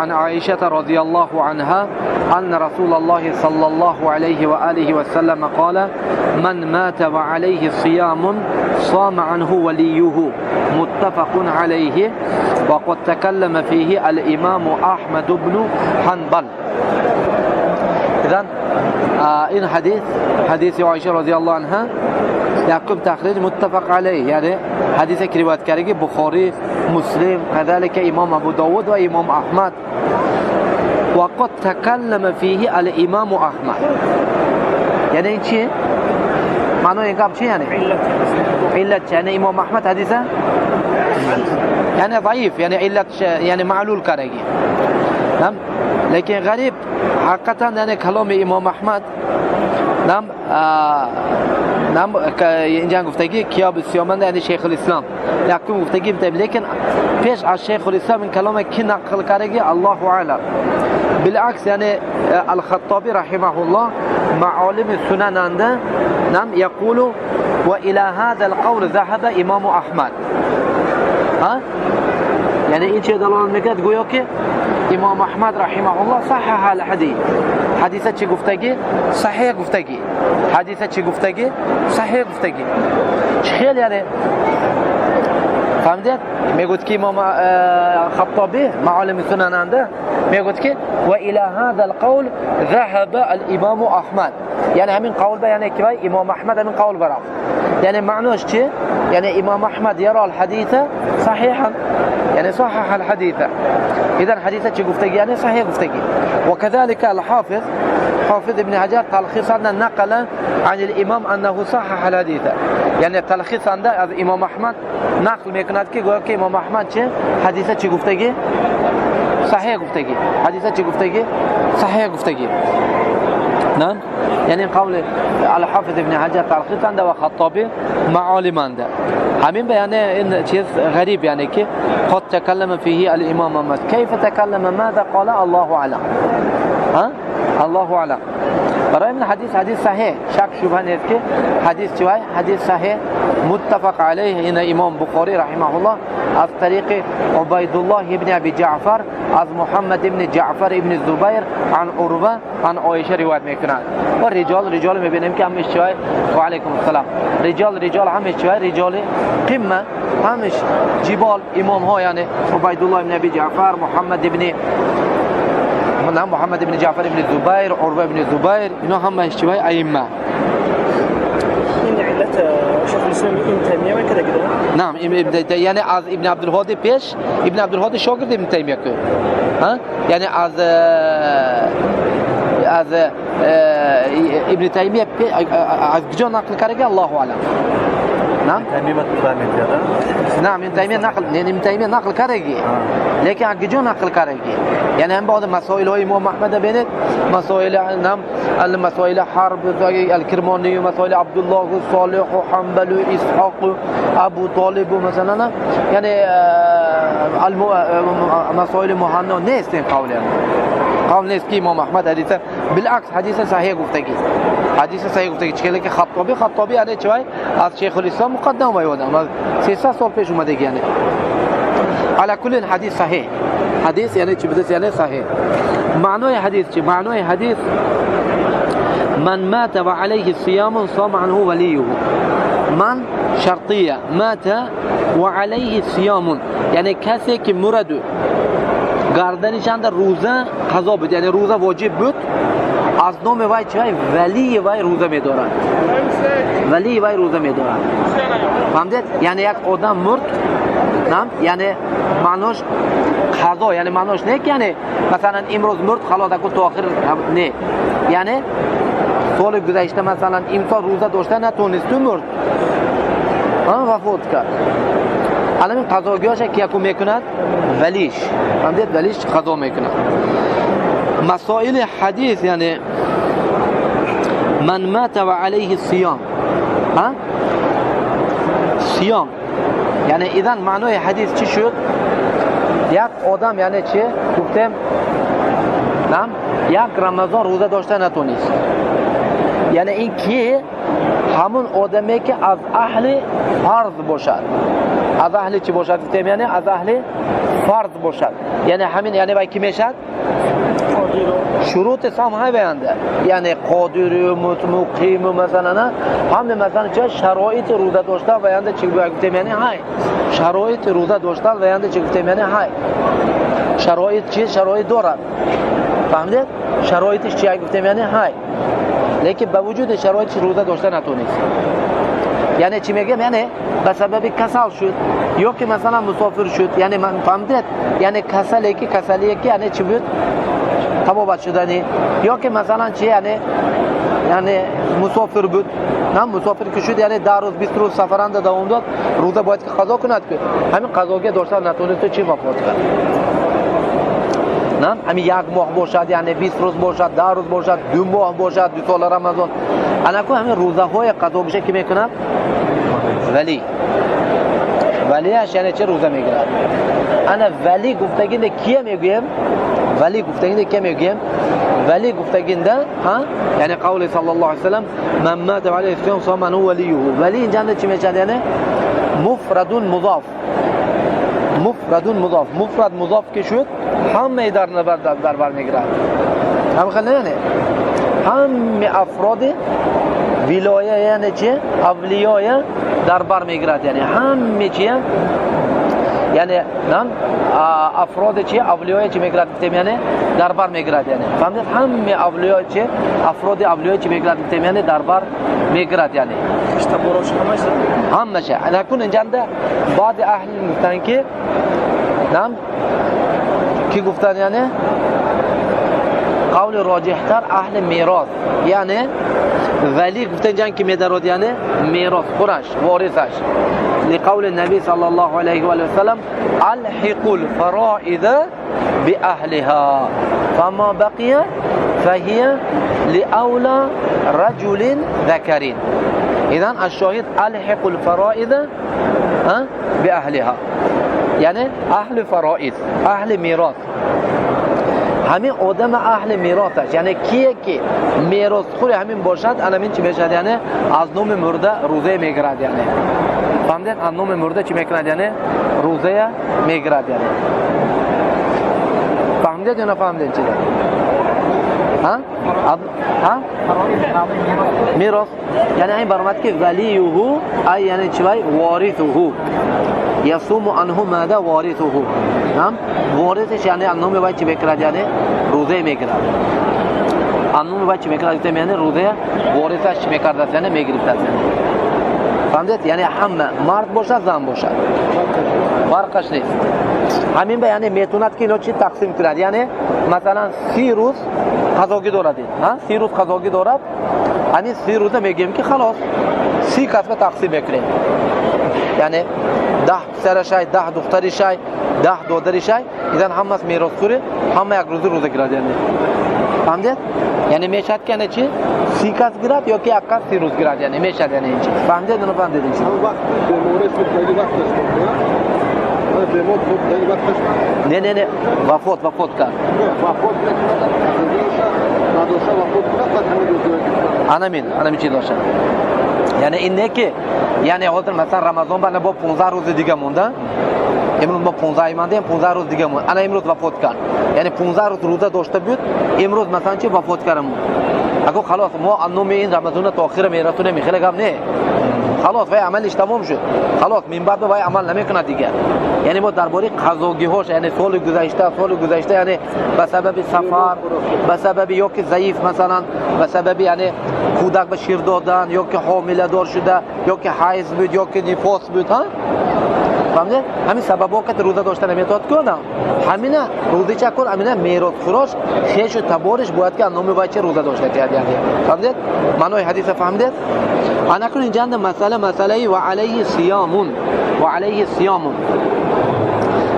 عن عائشة رضي الله عنها أن رسول الله صلى الله عليه وآله وسلم قال من مات وعليه صيام صام عنه وليه متفق عليه وقد تكلم فيه الإمام أحمد بن حنبل. إذن این حدیث عایشه رضی الله عنها یکم تخریج متفق علیه، یعنی حدیث که روایت کرده بخاری، مسلم، كذلك امام ابو داود و امام احمد. وقد تكلم فيه الامام احمد، یعنی این چیه؟ معنی این چیه؟ یعنی علت، یعنی امام احمد حدیثه یعنی ضعیف، یعنی علت یعنی معلول کردگی. لیکن غریب حقیقتا یعنی کلام امام احمد اینجا گفتگی کیا بسیامند یعنی شیخ الاسلام یکم گفتگی بتیم، لیکن پیش از شیخ الاسلام این کلام کی نقل کردگی الله اعلم. بالعکس یعنی الخطابی رحمه الله معالم سنن عنده یقول و الى هذا القول ذهب امام احمد. یعنی این چه دلالت میکرد؟ گویا که امام احمد رحمه الله صحح الحديث، حدیثه چی گفتگی؟ صحیح گفتگی. حدیثه چی گفتگی؟ صحیح گفتگی. خیلی یعنی فهمیدید؟ میگوید که امام خطابی معالم سنن عنده میگوید که و الى هذا القول ذهب الامام احمد، یعنی همین قول به یعنی که امام احمد همین قول برافت. یعنی معنیش چیه؟ یعنی امام احمد یرا الحديث صحیحا، يعني صحح الحديث. إذا حديثة چه گفتگی يعني صحيح گفتگی. وكذلك الحافظ حافظ ابن حجر تلخيصا نقل عن الإمام أنه صحح الحديث، يعني تلخيص عنده از امام احمد نقل میکند که گویا که امام احمد چه حدیثه چه گفتگی؟ صحیح گفتگی. حدیثه چه گفتگی؟ صحیح گفتگی. نعم، يعني قول الحافظ ابن حجر تلخيص عنده و خطابی معالم عنده. همین بیانه این چیز غریب یعنی که قد تکلم فيه الامام احمد. كيف تكلم؟ ماذا قال؟ الله اعلم. الله اعلم. برای این حدیث صحیح، شک شبهه نیست که حدیث چیه؟ حدیث صحیح متفق علیه. این امام بخاری رحمه الله از طریق عبید الله ابن ابی جعفر از محمد ابن جعفر ابن زبیر عن عروه عن عایشه روایت میکنند. و رجال میبینیم که همش چیه؟ و علیکم السلام. رجال همش چیه؟ رجال قمه، همش جبال امام ها، یعنی عبید الله ابن ابی جعفر، محمد ابن جعفر ابن زبیر، عروه ابن زبیر، اینا همه اشتباه ائمه. این علت شیخ الاسلام ابن تیمیه و کده کده. نعم، یعنی از ابن عبدالهادی پیش، ابن عبدالهادی شاگرد ابن تیمیه که یعنی از ابن تیمیه از کجا نقل کرده الله اعلم. نعم ابن تیمیه نقل کردگی، لیکن اگه جو نقل کردگی یعنی هم بعض مسائل های امام احمد بینید، مسائل حرب الکرمانی و مسائل عبدالله و صالح و حنبل و اسحاق و ابو طالب و مثلا یعنی مسائل مهنا نیست. این قول نیست که امام احمد حدیثه، بالعکس حدیث صحیح گفتگی. حدیث صحیح گفتگی چه که خطابی یعنی چه از شیخ الاسلام مقدم اومده، 300 سال پیش اومده. یعنی على كل حدیث صحیح. حدیث یعنی چی بده؟ یعنی صحیح. معنای حدیث چی؟ معنای حدیث من مات و علیه صیام صام عنه ولیه. من شرطیه، مات و علیه صیام یعنی کسی که مرد گردنش اندر روزه قضا بود، یعنی روزه واجب بود، از نام وای چه ولی وای روزه میدارن، ولی وای روزه میدارن. فهمیدید؟ یعنی یک آدم مرد، نعم، یعنی معناش قضا، یعنی معناش نه که یعنی مثلا امروز مرد خلاص اكو تا آخر نه، یعنی سال گذشته مثلا امسال روزه داشته نتونست مرد و فوت کرد. الان این قضاگیاش که یکو میکند ولیش، فهمیدید؟ ولیش قضا میکند. مسائل حدیث یعنی من مات و علیه صیام، صیام یعنی اذن معنای حدیث چی شد؟ یک آدم یعنی چی؟ گفتم نعم، یک رمضان روزه داشته نتونست، یعنی این که همون آدمی که از اهل فرض باشد، از اهل چی باشد گفتیم؟ یعنی از اهل فرض باشد. یعنی همین یعنی باید کی میشد؟ شروط سامهای بیانده، یعنی قادر و مقیم و مثلا همه مثلا چه شرایط روزه داشته بیانده چی گفتیم؟ یعنی های شرایط روزه داشته بیانده چی گفتیم؟ یعنی های شرایط چی؟ شرایط دارد. فهمیدید؟ شرایطش چی گفتیم؟ یعنی های، لیکن با وجود شرایط روزه داشته نتونست. یعنی چی میگم؟ یعنی به سبب کسل شد یا که مثلا مسافر شد. یعنی من فهمیدید؟ یعنی کسلی که یعنی چی بود؟ تبابت شدنی. یا که مثلا چی یعنی مسافر بود، نه مسافر که شد یعنی 10 روز 20 روز سفرنده دوام داد، روزه باید که قضا کند که همین قضاگی داشته نتونست تو چی وفات کرد. نه همین 1 ماه باشد، یعنی 20 روز باشد، 10 روز باشد، 2 ماه باشد، 2 سال رمضان، انا کو همین روزه های قضا بشه که میکنن ولیش یعنی چه روزه میگیرد. انا ولی گفتگینده کیه میگویم؟ ولی گفتگینده کیه میگویم؟ ولی گفتگینده ها یعنی قول صلی الله علیه و سلم من مات علی الاسلام صام من ولیه. ولی اینجا چی میشه؟ یعنی مفرد مضاف. مفرد مضاف که شد همه در بر میگیرد. هم خیلی یعنی همه افراد ولایه یعنی چه؟ اولیای در بر میگیرد. یعنی همه چیه؟ یعنی نام افراد چی؟ اولیای چی میگیرد؟ یعنی در بر میگیرد. یعنی فهمید؟ همه اولیای چی؟ افراد اولیای چی میگیرد؟ یعنی در بر میگیرد. یعنی اشتباهش همشه. نکن اینجا بعض اهل میگن که نام کی گفتن؟ یعنی قول راجحتر اهل میراث، یعنی ولی گفتن جان که میدارد یعنی میراث خورش وارثش، لقول النبی صلی الله علیه و سلم الحق الفرائض باهلها فما بقي فهي لاولى رجل ذكر. اذا الشاهد الحق الفرائض باهلها، یعنی اهل فرائض، اهل میراث، همین آدم اهل میراثش، یعنی کیه که میراث خوری همین باشد، همین چی میشد؟ یعنی از نام مرده روزه میگیرد. یعنی فهمیدید؟ از نام مرده چی میکند؟ یعنی روزه میگیرد. یعنی فهمیدید یا نفهمیدید چیه؟ میراث یعنی این برآمد که ولیه ای یعنی چی؟ وارثه یصوم عنه ماذا وارثه. نعم وارثش یعنی نام باید چی بکرد؟ یعنی روزه میگیرد. نام باید چی بکرد؟ یعنی روزه وارثش چی میکرد؟ یعنی میگرفت. فهمیدید؟ یعنی همه مرد باشد زن باشد فرقش نیست. همین به یعنی میتوند که اینو چی تقسیم کرد. یعنی مثلا 30 روز قضاگی دارد، 30 روز قضاگی دارد، همین 30 روزه میگیم که خلاص 30 قسمه تقسیم میکنیم. یعنی 10 پسرشای، 10 دخترشای، 10 دادرشای، ایدن همه از میراث خوره، همه یک روزه گیرد. یعنی فهمیدید؟ یعنی میشد که نه چی 30 کس گیرد یا که یک کس 30 روز گیرد. یعنی میشد یعنی این چیز. فهمیدید یا نفهمیدید این چیز؟ نه وفات کرد. همین چی داشت. یعنی این نه که یعنی حاضر مثلا رمضان بعد با 15 روز دیگه مونده، امروز ما 15 مونده، 15 روز دیگه مونده، انا امروز وفات کرد. یعنی 15 روز روزه داشته بود، امروز مثلا چی وفات کردم. اگه خلاص ما انوم این رمضان تا آخر میراتو نمیخره گم نه، خلاص وای عملش تمام شد، خلاص من بعد وای عمل نمیکنه دیگه. یعنی ما درباره قضاگی هاش یعنی سال گذشته یعنی به سبب سفر، به سبب یا که ضعیف مثلا، به سبب یعنی کودک به شیر دادن، یا که حامله دار شده، یا که حیض بود، یا که نفاس بود، ها فهمیدید؟ همین سببا که روزه داشته نمیتواد کنه، همینه روزه چه کن، همینه میراث خوراش خیش و تبارش باید که نام باید چه روزه داشته یعنی فهمیدید؟ معنای حدیث فهمیدید؟ انا کن اینجا مسئله و علیه صیامون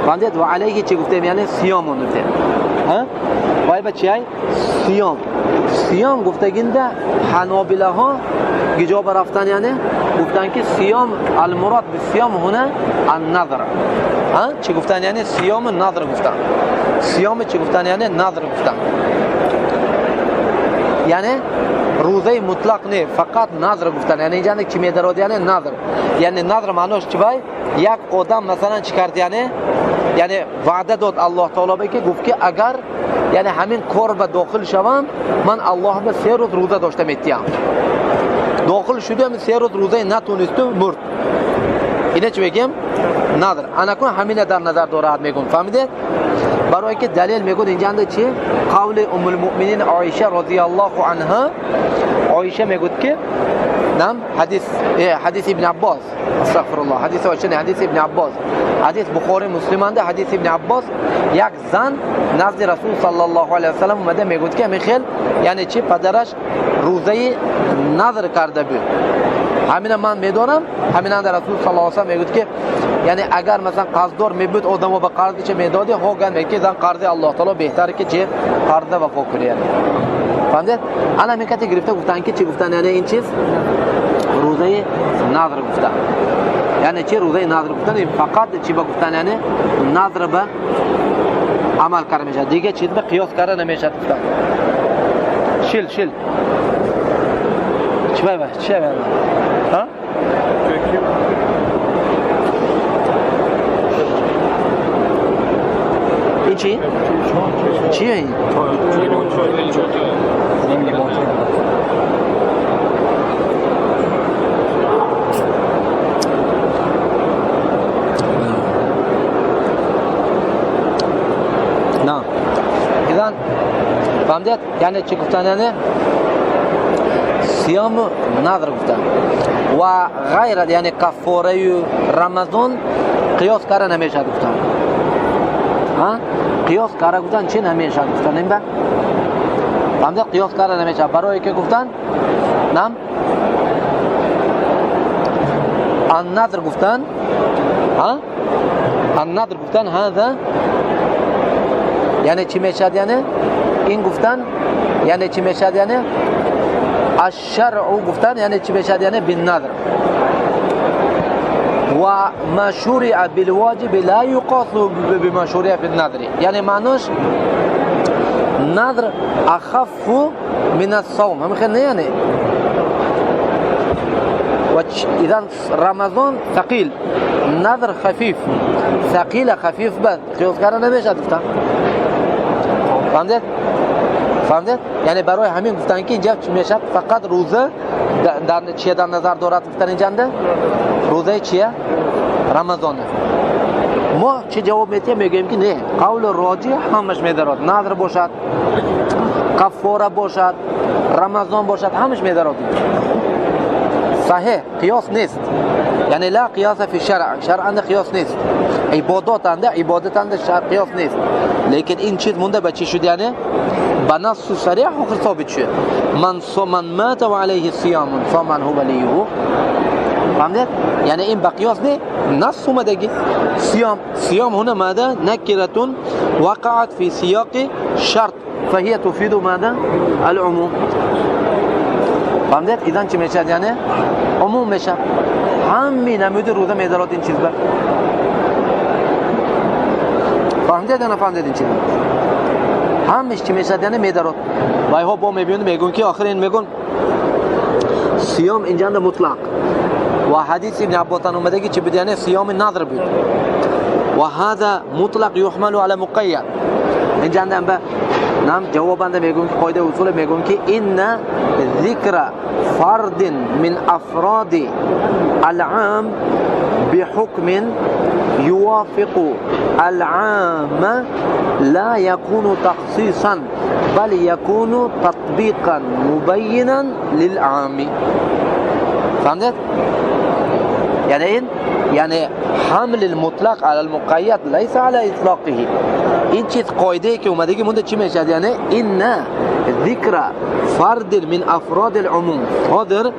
فهمیدید؟ و علیه چی گفتیم؟ یعنی صیامون گفتیم، ها باید به چی؟ صیام گفتگینده حنابله ها گجاب رفتن، یعنی گفتن که صیام المراد به صیام هونه النظر، چی گفتن؟ یعنی صیام نظر گفتن. صیام چی گفتن؟ یعنی نظر گفتن. یعنی روزه مطلق نه، فقط نظر گفتن. یعنی اینجا چی می‌دارد؟ یعنی نظر. یعنی نظر معنیش چی باید؟ یک آدم مثلا چی کرد؟ یعنی وعده داد الله تعالی بگه، گفت که اگر یعنی همین کار به داخل شوم، من الله به 3 روز روزه داشته میتیم. داخل شدم 3 روز روزه نتونست مرد. اینه چی بگیم؟ نظر. انا کن همین در نظر دارد میگن. فهمیدید؟ برای که دلیل میگن اینجا چی؟ قول ام المؤمنین عایشه رضی الله عنها. عایشه میگه که نعم حدیث ابن عباس، استغفر الله، حدیث عایشه، حدیث ابن عباس، حدیث بخاری مسلم انده. حدیث ابن عباس یک زن نزد رسول صلی الله علیه و سلم اومده میگه که میخیل یعنی چی پدرش روزه نظر کرده بود. همین من میدونم، همین اند رسول صلی الله علیه و سلم میگه که یعنی اگر مثلا قرضدار میبود آدمو به قرض چه میدادی، هوگن میگه زن قرض الله تعالی بهتره که چه قرض وفا کنه. فهمیدید؟ الان میگه گرفته گفتن که چی گفتن؟ یعنی این چیز روزه نظر گفتن. یعنی چی روزه نظر گفتن؟ این فقط چی با گفتن؟ یعنی نظر به عمل کرده میشه، دیگه چیز به قیاس کرده نمیشه گفتن. شیل چی باید؟ چی باید؟ ها؟ این چی؟ چیه این؟ نه ایدان فهمدید؟ یعنی چی گفتن؟ یعنی صیام نظر گفتن و غیر یعنی کفاره رمضان قیاس کاره نمیشه گفتن. ها؟ قیاس کاره گفتن چی نمیشه گفتن؟ این با فهمدید؟ قیاس کاره نمیشه برای که گفتن نام النظر گفتن. ها؟ النظر گفتن هذا یعنی چی میشه؟ یعنی این گفتن یعنی چی میشه؟ یعنی الشرع گفتن یعنی چی میشه؟ یعنی بالنظر و ما شرع بالواجب لا يقاس بما شرع في النظر. یعنی معنیش نظر اخف من الصوم. هم خیلی یعنی و اذا رمضان ثقيل، نظر خفیف، ثقيل خفیف بد قیاس کردن نمیشه گفتن. فهمدید؟ یعنی برای همین گفتن که اینجا میشه فقط روزه در چیه در نظر دارد گفتن اینجا روزه چیه؟ رمضانه. ما چه جواب میتیم؟ میگیم که نه، قول راجح همش میدارد، نظر باشد، کفاره باشد، رمضان باشد، همش میدارد. صحیح قیاس نیست. یعنی لا قیاس فی شرع اند قیاس نیست. عبادات اند قیاس نیست. لیکن این چیز مونده به چی شد؟ یعنی به نص صریح و ثابت شد. من مات و علیه صیام فمن هو ولیه. فهمید؟ یعنی این به قیاس نه، نص اومدگی. صیام هنا ماذا؟ نکرة وقعت في سیاق شرط فهي تفيد ماذا؟ العموم. فهمید؟ اذن چی میشه؟ یعنی عموم میشه. همین نمود روزه میدارد این چیز بر. فهمید یا نفهمید این چیز؟ همش چی میشه؟ یعنی میدارد. وای ها با میبینید میگن که آخر این میگن صیام اینجا مطلق و حدیث ابن عباس اومده که چی بود؟ یعنی صیام نظر بود و هذا مطلق يحمل على مقید. اینجا به نام جوابند میگن که قاعده اصول میگن که این ذکر فرد من افراد العام بحكم يوافق العام لا يكون تخصيصا بل يكون تطبيقا مبينا للعام. فهمت؟ يعني حمل المطلق على المقيد ليس على اطلاقه. این چیز قاعده که اومده که مونده چی میشه؟ یعنی این ذکر فرد من افراد العموم، حاضر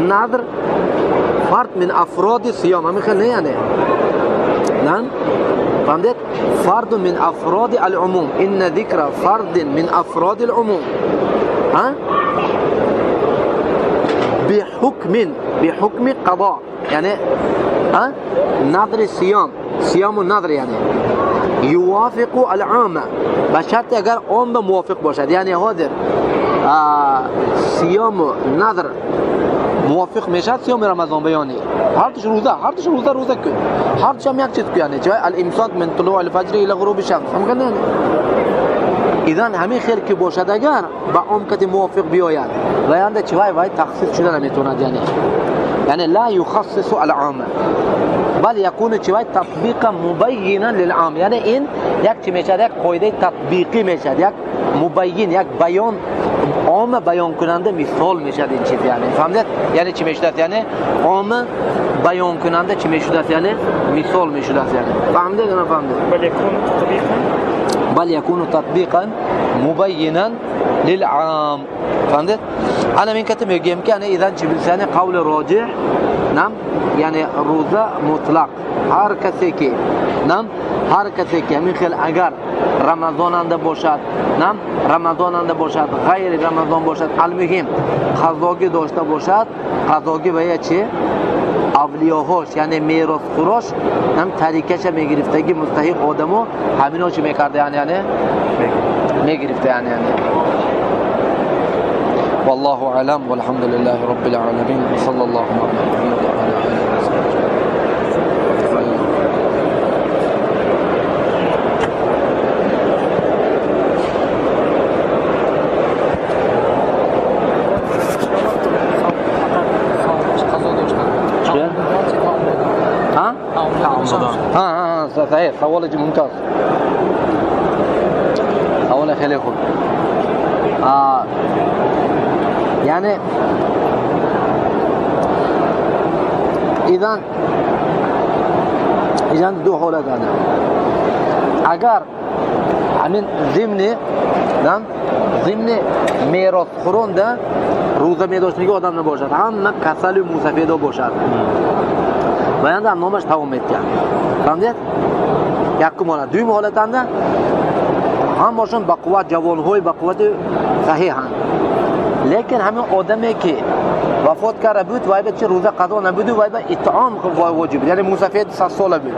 نظر فرد من افراد صيام همین خیلی یعنی نه؟ فهمت؟ فرد من افراد العموم، این ذکر فرد من افراد العموم ها بحكم قضاء یعنی ها نظر صيام النظر یعنی يوافق العام بشرط اگر عام موافق باشد. یعنی حاضر صيام نذر موافق میشد صيام رمضان بیانی هر توش روزه کن هر توش هم یک چیز یعنی جای الامساک من طلوع الفجر الى غروب الشمس هم کنن اذن همین خیر که باشد اگر با عمقت موافق بیاید و یعنی چوای تخصیص شده نمیتوند یعنی لا يخصص العام بل يكون چوای تطبیقا مبینا للعام یعنی این یک چی میشد یک قاعده تطبیقی میشد یک مبین یک بیان عام بیان کننده مثال میشد این چیز یعنی فهمید یعنی چی میشد یعنی عام بیان کننده چی میشد یعنی مثال میشد یعنی فهمیدید یا نفهمیدید بل يكون تطبيقا مبينا للعام فهمت انا من كتب میگم که اذا چی بلسانه قول راجح نعم یعنی روزه مطلق هر کسی که نعم هر کسی که همین خیلی اگر رمضان انده باشد نعم رمضان انده باشد غیر رمضان باشد المهم قضاگی داشته باشد قضاگی به چی اولیاهاش یعنی میراث خوراش هم طریقش میگرفتگی مستحق آدمو همینا چی میکرده یعنی میگرفته یعنی والله اعلم والحمد لله رب العالمين صلى الله على محمد وعلى اله وصحبه صحيح سوالك ممتاز سوالك خیلی خوب یعنی اذن دو حالت داره اگر همین ضمن میراث خورنده روزه میداشتگی آدم نباشد هم کسل و موسفیده باشد و یعنی در نامش تمام میتید فهمدید؟ یکم حالت دویم حالت انده هم باشن با قوت جوانهای با قوت صحیح هست لیکن همین آدمی که وفات کرده بود وای به چه روزه قضا نبود وای به اطعام واجب یعنی موسفید 100 ساله بود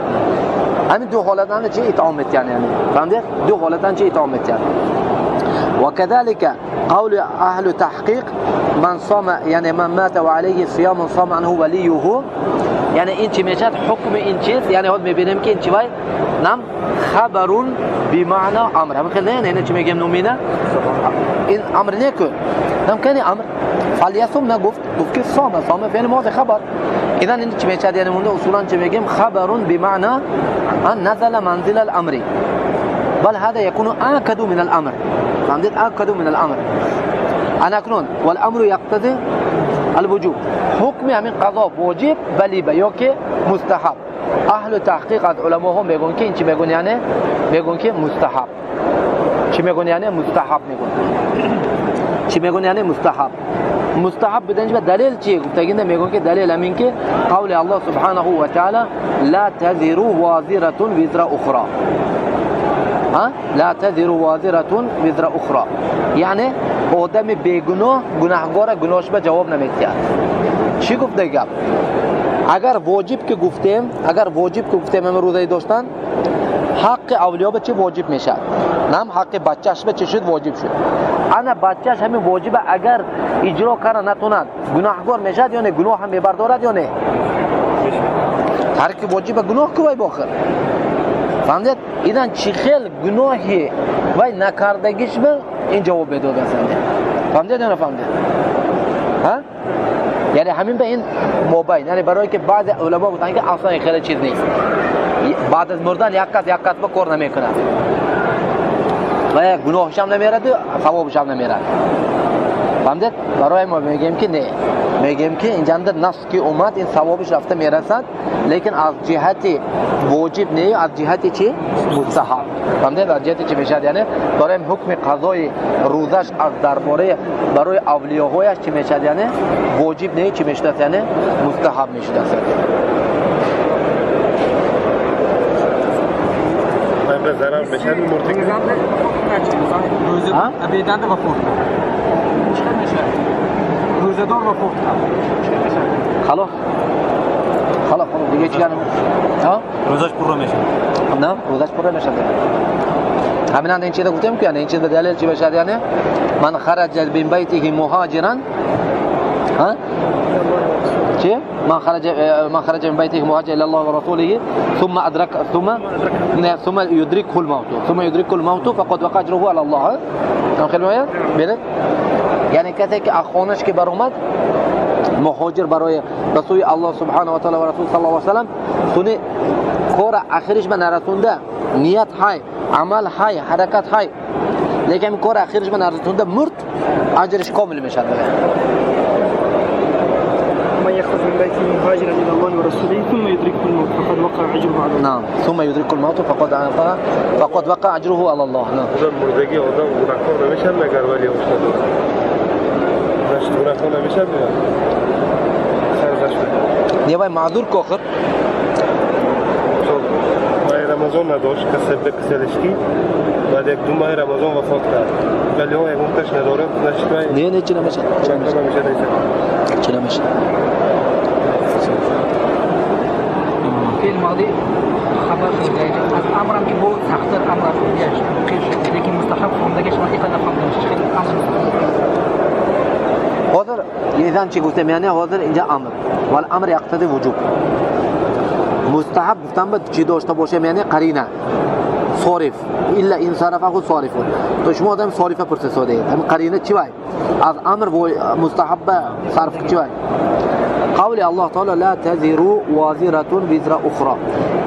همین دو حالت انده چه اطعام میتید یعنی فهمدید؟ دو حالت انده چه اطعام میتید وكذلك قول أهل تحقيق من صام يعني من مات وعليه صيام صام عنه وليه يعني این چی میشد حکم این چیز یعنی خود میبینیم که این چی وای نام خبر بمعنى امر هم خیلی نه چی میگم نومینه این امر نیکو نام کنی امر فلیصوم نگفت که صام فعل ماضی خبر اذا این چی میشد یعنی مونده اصولا چی میگیم خبر بمعنى ان نزل منزل الامر بل هذا يكون آكد من الأمر فهمت آكد من الأمر أنا أكنون والأمر يقتضي الوجوب حكم همین قضا واجب ولی بیاکه مستحب اهل تحقیق از علما هم میگن که این چی میگن یعنی میگن که مستحب چی میگن یعنی مستحب میگن چی میگن یعنی مستحب بدنش به دلیل چیه گفتگی میگن که دلیل همین که قول الله سبحانه و تعالی لا تزر وازره وزر اخرى لا تزر وازره وزر اخرى یعنی آدم بیگناه گناهگار گناهش به جواب نمیده چی گفته گپ اگر واجب که گفتیم همه روزه داشتن حق اولیا به چه واجب میشه نام حق بچهش به چه شد واجب شد انا بچهش همین واجب اگر اجرا کنه نتوند گناهگار میشه یا نه گناه هم میبردارد یا نه ترک واجب گناه کوی باخر فهمید ایدن چی خیل گناهی وای نکردگیش به این جواب بده فهمید یا نه فهمید ها یعنی همین به این موبایل یعنی برای که بعض علما گفتن که اصلا خیلی چیز نیست بعد از مردن یک کس به کار نمیکنه و گناهش هم نمیرد ثوابش هم نمیرد فهمید برای ما میگیم که نه میگیم که اینجا اندر نص که اومد این ثوابش رفته میرسد لیکن از جهت واجب نه از جهت چی مستحب فهمید از جهت چی میشه یعنی برای حکم قضای روزش از درباره برای اولیاهایش چی میشه یعنی واجب نه چی میشه یعنی مستحب میشه به ضرر بشه مرتکب روزه ابیدنده و فوت چه میشه روزه دار و فوت خلاص دیگه چی کنم ها روزش پر میشه نه روزش پر نمیشه همین این چیزا گفتم که این چیز به دلیل چی بشه یعنی من خرج من بیته مهاجرا ها چی من خرج من بیته مهاجر الى الله ورسوله ثم يدركه الموت فقد وقع اجره على الله. خیلی بله یعنی کسی که اخوانش که برآمد مهاجر برای رسول الله سبحانه و تعالی و رسول صلی الله علیه و سلم خونه کار آخرش به نرسونده نیت های عمل های حرکت های لیکن کار آخرش به نرسونده مرد اجرش کامل میشه. ما يأخذ من بيته مهاجرا إلى الله ورسوله ثم يدركه الموت فقد وقع أجره على الله. نعم ثم يدرك الموت فقد وقع أجره على الله. نعم. مردگی آدم گناهکار نمیشن مگر ولی افتاد. داشت گناهکار نمیشن سرزنش بده. دیوای معذور کوخر. ماه رمضان نداشت کسی بکسلشکی بعد یک دو ماه رمضان وفات کرد. ولی ها یک مختش نداره نشکای. نه چی نمیشه. چی نمیشه. في الماضي خبر الامر که بود سخت‌تر امر بیاش لیکن مستحب فهمدگیش حقیقتا نفهمدش خیلی امر حاضر اذا چی گفتم یعنی حاضر اینجا امر والامر یقتضی وجوب. مستحب گفتم باید چی داشته باشه یعنی قرینه صارف الا ان صرفه صارف. تو شما آدم صارفه پرسیده اید هم قرینه چی وای از امر مستحب صرف چی وای قول الله تعالی لا تزر وازره وزر اخرى.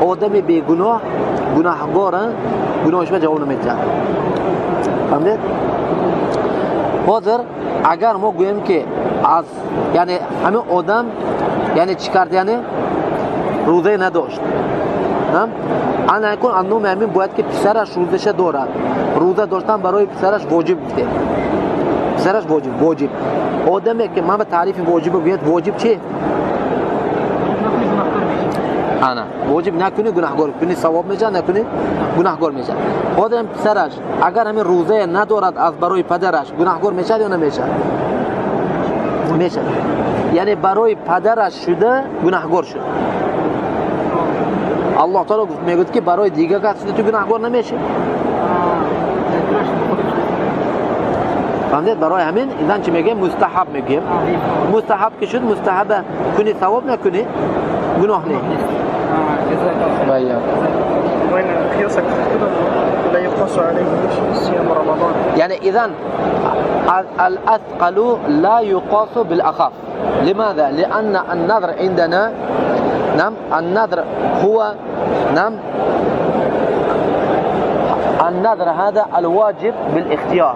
آدم بی گناه گناهگاره گناهش به جواب نمیده. فهمید؟ حاضر اگر ما گویم که از یعنی همین آدم یعنی چی کرد یعنی روزه نداشت انا نکن انو همین باید که پسرش روزش دارد. روزه داشتن برای پسرش واجب بوده. پسرش واجب آدمی که من به تعریف واجب بیاد واجب چیه؟ انا واجب نکنی گناهگار کنی ثواب میشه نکنی گناهگار میشه. آدم پسرش اگر همین روزه ندارد از برای پدرش گناهگار میشه یا نمیشه؟ میشه. یعنی برای پدرش شده گناهگار شد. الله تعالی میگه که برای دیگه کسی تو گناهگار نمیشه. فهمید؟ برای همین اینا چی میگه مستحب میگیم. مستحب که شد مستحب کنی ثواب نکنی گناه نیست. وين قياسك لا يقتص عليه صيام رمضان. يعني إذن الأثقل لا يقاس بالأخف. لماذا؟ لأن النذر عندنا نعم النذر هو نعم النذر هذا الواجب بالاختيار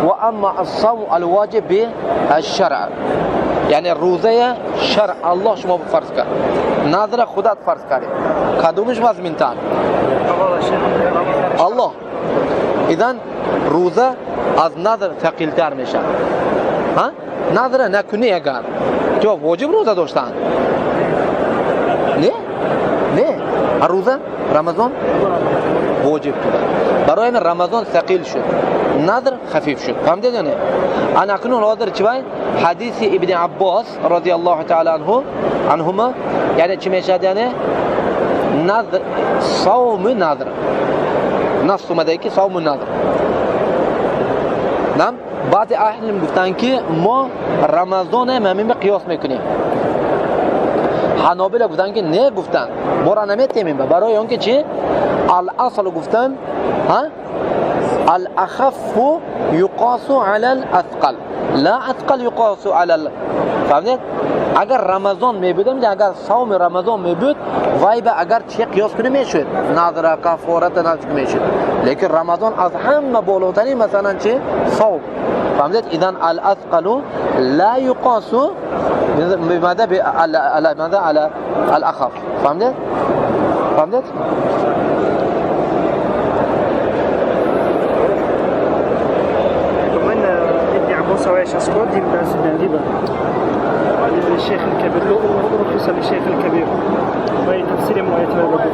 وأما الصوم الواجب بالشرع. یعنی روزه شرع الله شما فرض کرد نظر خودت فرض کردی کدومش مزمن‌تر الله. اذن روزه از نظر ثقیل‌تر میشه. ها نظر نکنی اگر تو واجب روزه داشتن نه روزه رمضان واجب شد برای رمضان ثقیل شد نظر خفیف شد. فهمیدید یا نه؟ انا کنون حاضر چوای حدیث ابن عباس رضی الله تعالی عنهما یعنی چی میشه یعنی نظر صوم نظر نص اومده که صوم نظر نعم بعضی اهل گفتن که ما رمضان همین به قیاس میکنیم. حنابلة گفتن که نه گفتن ما را نمیتیمیم برای اون که چی الاصل گفتن ها الاخف يقاس على الاثقل لا اثقل يقاس على فهمید؟ اگر رمضان میبودم اگر صوم رمضان میبود وای به اگر چی قیاس کنه میشد نظر کفارت نظر میشد لیکن رمضان از همه بالاترین مثلا چی صوم. فهمید؟ اذن الاثقل لا يقاس بماذا على الاخف. فهمید؟ سوايش اسكوت دي بتاع الدنجبه الشيخ الكبير له رخصه للشيخ الكبير ما تفسير ما يتبادل